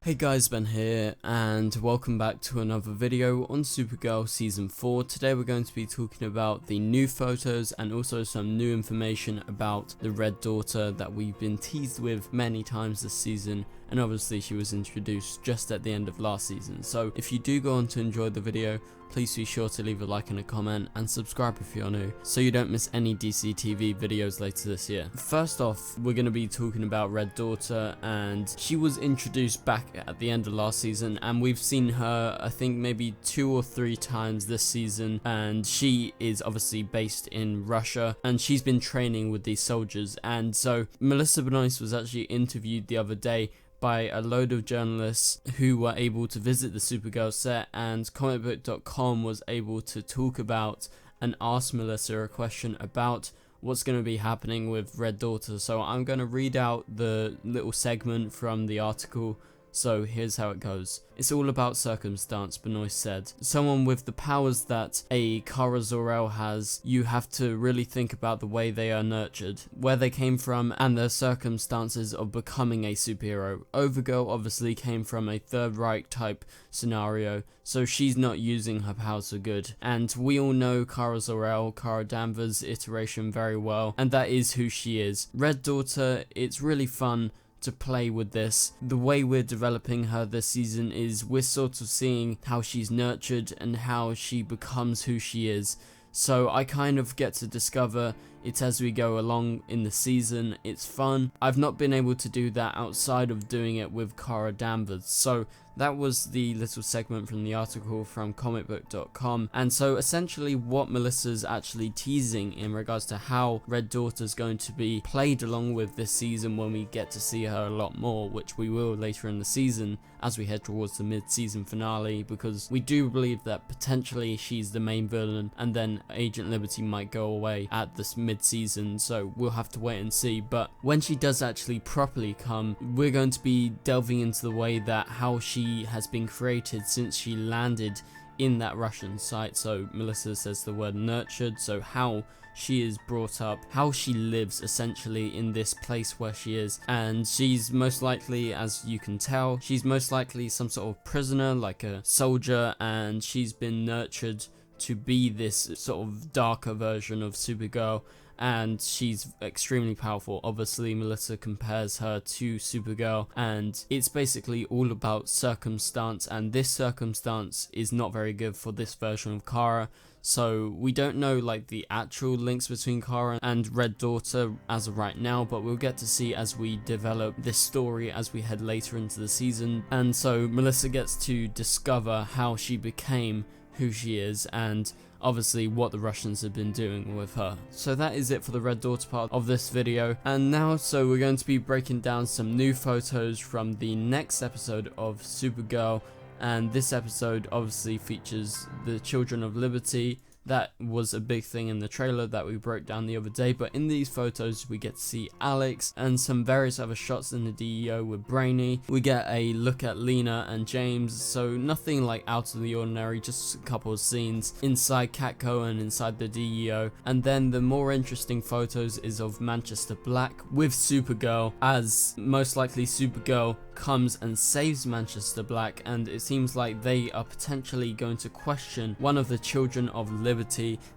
Hey guys, Ben here, and welcome back to another video on Supergirl Season 4. Today we're going to be talking about the new photos and also some new information about the Red Daughter that we've been teased with many times this season, and obviously she was introduced just at the end of last season. So if you do go on to enjoy the video, please be sure to leave a like and a comment and subscribe if you're new so you don't miss any DC TV videos later this year. First off, we're going to be talking about Red Daughter, and she was introduced back at the end of last season, and we've seen her I think maybe 2 or 3 times this season, and she is obviously based in Russia and she's been training with these soldiers. And so Melissa Benoist was actually interviewed the other day by a load of journalists who were able to visit the Supergirl set, and comicbook.com was able to talk about and ask Melissa a question about what's going to be happening with Red Daughter. So I'm going to read out the little segment from the article. So here's how it goes. It's all about circumstance, Benoist said. Someone with the powers that a Kara Zor-El has, you have to really think about the way they are nurtured, where they came from, and their circumstances of becoming a superhero. Overgirl obviously came from a Third Reich type scenario, so she's not using her powers for good. And we all know Kara Zor-El, Kara Danvers' iteration very well, and that is who she is. Red Daughter, it's really fun to play with this. The way we're developing her this season is we're sort of seeing how she's nurtured and how she becomes who she is. So I kind of get to discover it as we go along in the season. It's fun. I've not been able to do that outside of doing it with Kara Danvers. So that was the little segment from the article from comicbook.com. And so essentially what Melissa's actually teasing in regards to how Red Daughter's going to be played along with this season when we get to see her a lot more, which we will later in the season as we head towards the mid-season finale, because we do believe that potentially she's the main villain and then Agent Liberty might go away at this mid-season, so we'll have to wait and see. But when she does actually properly come, we're going to be delving into the way that how she has been created since she landed in that Russian site. So Melissa says the word nurtured, so how she is brought up, how she lives essentially in this place where she is. And she's most likely, as you can tell, she's most likely some sort of prisoner, like a soldier, and she's been nurtured to be this sort of darker version of Supergirl, and she's extremely powerful. Obviously Melissa compares her to Supergirl, and it's basically all about circumstance, and this circumstance is not very good for this version of Kara. So we don't know like the actual links between Kara and Red Daughter as of right now, but we'll get to see as we develop this story as we head later into the season. And so Melissa gets to discover how she became who she is, and obviously what the Russians have been doing with her. So that is it for the Red Daughter part of this video. And now, so we're going to be breaking down some new photos from the next episode of Supergirl, and this episode obviously features the Children of Liberty. That was a big thing in the trailer that we broke down the other day, but in these photos we get to see Alex and some various other shots in the DEO with Brainy. We get a look at Lena and James, so nothing like out of the ordinary, just a couple of scenes inside Catco and inside the DEO. And then the more interesting photos is of Manchester Black with Supergirl, as most likely Supergirl comes and saves Manchester Black, and it seems like they are potentially going to question one of the Children of Liberty.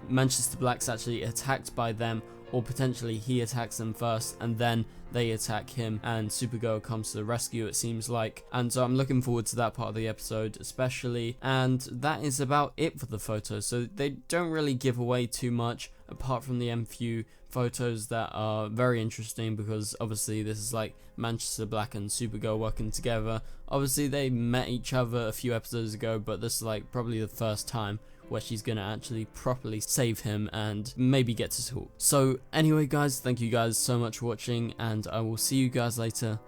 Manchester Black's actually attacked by them, or potentially he attacks them first and then they attack him, and Supergirl comes to the rescue, it seems like. And so I'm looking forward to that part of the episode especially. And that is about it for the photos, so they don't really give away too much apart from the few photos that are very interesting, because obviously this is like Manchester Black and Supergirl working together. Obviously they met each other a few episodes ago, but this is like probably the first time where she's gonna actually properly save him and maybe get to talk. So anyway guys, thank you guys so much for watching, and I will see you guys later.